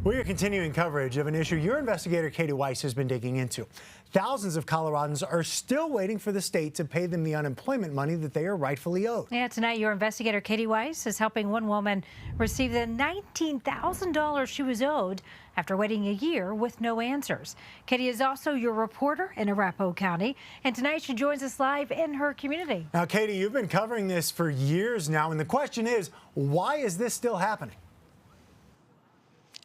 We are continuing coverage of an issue your investigator Katie Weiss has been digging into. Thousands of Coloradans are still waiting for the state to pay them the unemployment money that they are rightfully owed. Yeah, tonight your investigator Katie Weiss is helping one woman receive the $19,000 she was owed after waiting a year with no answers. Katie is also your reporter in Arapahoe County, and tonight she joins us live in her community. Now, Katie, you've been covering this for years now, and the question is, why is this still happening?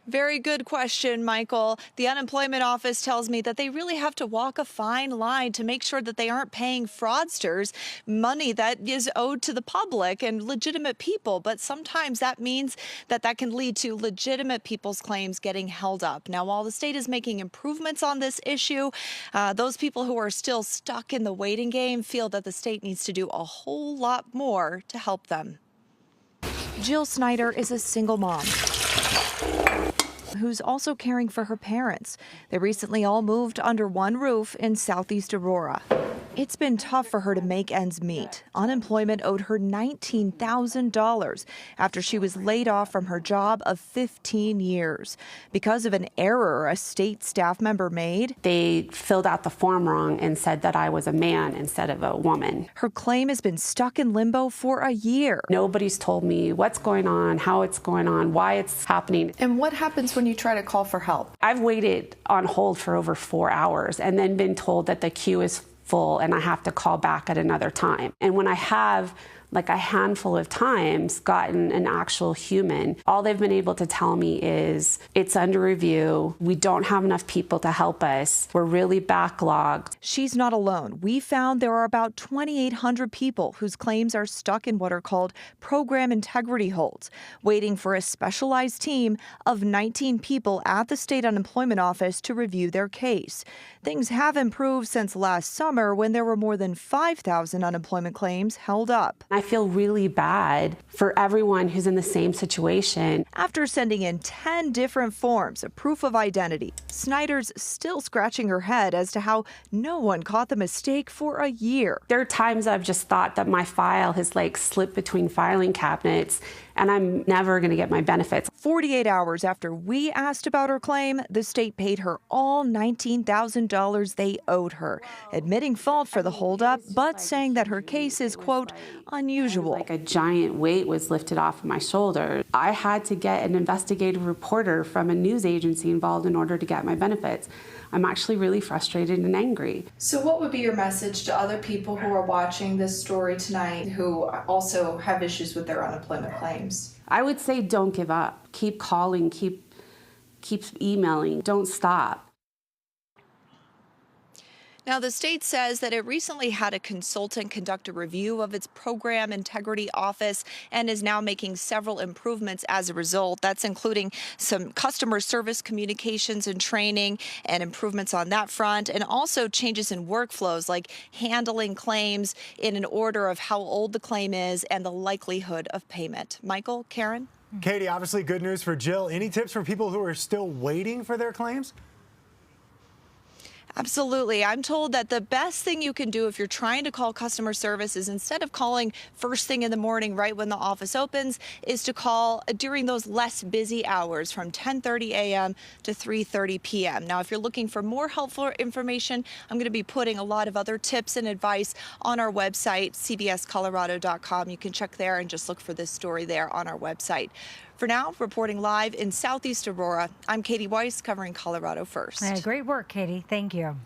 Very good question, Michael. The unemployment office tells me that they really have to walk a fine line to make sure that they aren't paying fraudsters money that is owed to the public and legitimate people. But sometimes that means that can lead to legitimate people's claims getting held up. Now, while the state is making improvements on this issue, those people who are still stuck in the waiting game feel that the state needs to do a whole lot more to help them. Jill Snyder is a single mom who's also caring for her parents. They recently all moved under one roof in Southeast Aurora. It's been tough for her to make ends meet. Unemployment owed her $19,000 after she was laid off from her job of 15 years because of an error a state staff member made. They filled out the form wrong and said that I was a man instead of a woman. Her claim has been stuck in limbo for a year. Nobody's told me what's going on, how it's going on, why it's happening. And what happens when you try to call for help? I've waited on hold for over 4 hours and then been told that the queue is full and I have to call back at another time. And when I have like a handful of times gotten an actual human, all they've been able to tell me is it's under review. We don't have enough people to help us. We're really backlogged. She's not alone. We found there are about 2,800 people whose claims are stuck in what are called program integrity holds, waiting for a specialized team of 19 people at the state unemployment office to review their case. Things have improved since last summer when there were more than 5,000 unemployment claims held up. I feel really bad for everyone who's in the same situation. After sending in 10 different forms of proof of identity, Snyder's still scratching her head as to how no one caught the mistake for a year. There are times I've just thought that my file has like slipped between filing cabinets and I'm never going to get my benefits. 48 hours after we asked about her claim, the state paid her all $19,000 they owed her, admitting fault for the holdup, but saying that her case is, quote, unusual. Like a giant weight was lifted off of my shoulders. I had to get an investigative reporter from a news agency involved in order to get my benefits. I'm actually really frustrated and angry. So what would be your message to other people who are watching this story tonight who also have issues with their unemployment claims? I would say don't give up. Keep calling, keep emailing, don't stop. Now, the state says that it recently had a consultant conduct a review of its program integrity office and is now making several improvements as a result. That's including some customer service communications and training and improvements on that front, and also changes in workflows like handling claims in an order of how old the claim is and the likelihood of payment. Michael, Karen? Katie, obviously good news for Jill. Any tips for people who are still waiting for their claims? Absolutely. I'm told that the best thing you can do if you're trying to call customer service is instead of calling first thing in the morning right when the office opens, is to call during those less busy hours from 10:30 a.m. to 3:30 p.m. Now, if you're looking for more helpful information, I'm going to be putting a lot of other tips and advice on our website, cbscolorado.com. You can check there and just look for this story there on our website. For now, reporting live in Southeast Aurora, I'm Katie Weiss, covering Colorado First. Great work, Katie. Thank you.